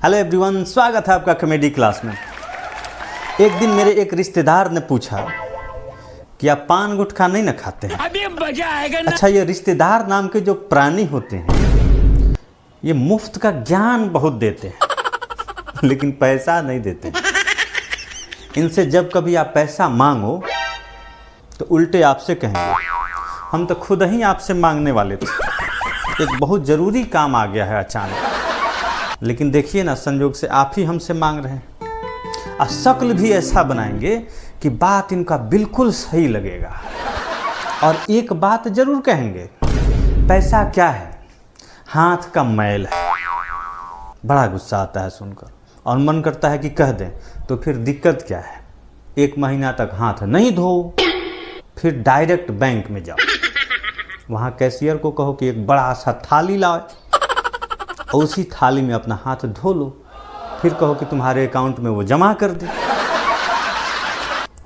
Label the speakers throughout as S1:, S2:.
S1: Hello everyone, स्वागत है आपका कॉमेडी क्लास में। एक दिन मेरे एक रिश्तेदार ने पूछा कि आप पान गुटखा नहीं ना खाते हैं?
S2: अभी मजा आएगा ना।
S1: अच्छा, ये रिश्तेदार नाम के जो प्राणी होते हैं ये मुफ्त का ज्ञान बहुत देते हैं लेकिन पैसा नहीं देते। इनसे जब कभी आप पैसा मांगो तो उल्टे आपसे कहेंगे हम तो खुद ही आपसे मांगने वाले थे, एक बहुत ज़रूरी काम आ गया है अचानक। लेकिन देखिए ना, संजोग से आप ही हमसे मांग रहे हैं। और शक्ल भी ऐसा बनाएंगे कि बात इनका बिल्कुल सही लगेगा। और एक बात जरूर कहेंगे, पैसा क्या है, हाथ का मैल है। बड़ा गुस्सा आता है सुनकर और मन करता है कि कह दें, तो फिर दिक्कत क्या है। 1 महीना तक हाथ नहीं धो, फिर डायरेक्ट बैंक में जाओ, वहाँ कैशियर को कहो कि एक बड़ा सा थाली लाओ और उसी थाली में अपना हाथ धो लो, फिर कहो कि तुम्हारे अकाउंट में वो जमा कर दे।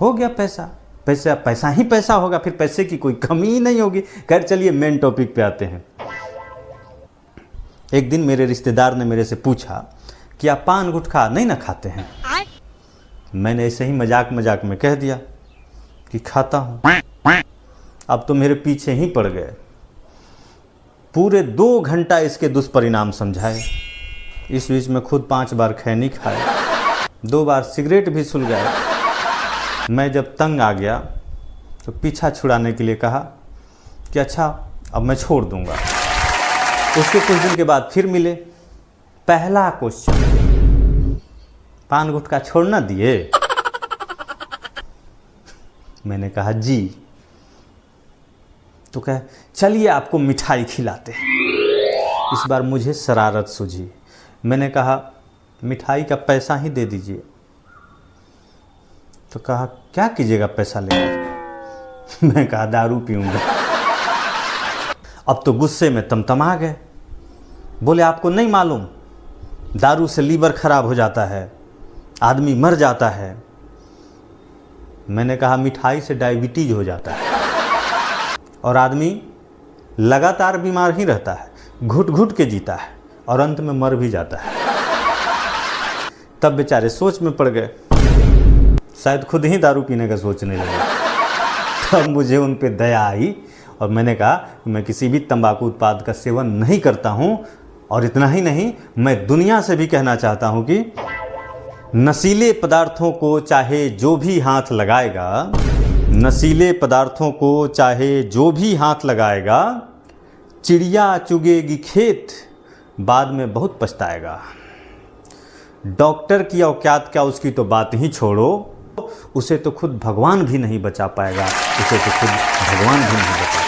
S1: हो गया पैसा। पैसा पैसा ही पैसा होगा, फिर पैसे की कोई कमी ही नहीं होगी। खैर चलिए मेन टॉपिक पे आते हैं। एक दिन मेरे रिश्तेदार ने मेरे से पूछा कि आप पान गुटखा नहीं ना खाते हैं? मैंने ऐसे ही मजाक मजाक में कह दिया कि खाता हूँ। अब तो मेरे पीछे ही पड़ गए। पूरे 2 घंटा इसके दुष्परिणाम समझाए। इस बीच में खुद 5 बार खैनी खाए, 2 बार सिगरेट भी सुलगाए। मैं जब तंग आ गया तो पीछा छुड़ाने के लिए कहा कि अच्छा अब मैं छोड़ दूंगा। उसके कुछ दिन के बाद फिर मिले। पहला क्वेश्चन, पान गुटखा छोड़ना दिए? मैंने कहा जी। तो कहे चलिए आपको मिठाई खिलाते हैं। इस बार मुझे शरारत सूझी। मैंने कहा मिठाई का पैसा ही दे दीजिए। तो कहा क्या कीजिएगा पैसा लेकर? मैं कहा दारू पीऊंगा। अब तो गुस्से में तमतमा गए। बोले आपको नहीं मालूम, दारू से लीवर खराब हो जाता है, आदमी मर जाता है। मैंने कहा मिठाई से डायबिटीज हो जाता है और आदमी लगातार बीमार ही रहता है, घुट घुट के जीता है और अंत में मर भी जाता है। तब बेचारे सोच में पड़ गए, शायद खुद ही दारू पीने का सोचने लगे। तब मुझे उन पे दया आई और मैंने कहा कि मैं किसी भी तंबाकू उत्पाद का सेवन नहीं करता हूं। और इतना ही नहीं, मैं दुनिया से भी कहना चाहता हूं कि नशीले पदार्थों को चाहे जो भी हाथ लगाएगा, नशीले पदार्थों को चाहे जो भी हाथ लगाएगा, चिड़िया चुगेगी खेत, बाद में बहुत पछताएगा। डॉक्टर की औकात क्या, उसकी तो बात ही छोड़ो, उसे तो खुद भगवान भी नहीं बचा पाएगा, उसे तो खुद भगवान भी नहीं बचा पाएगा।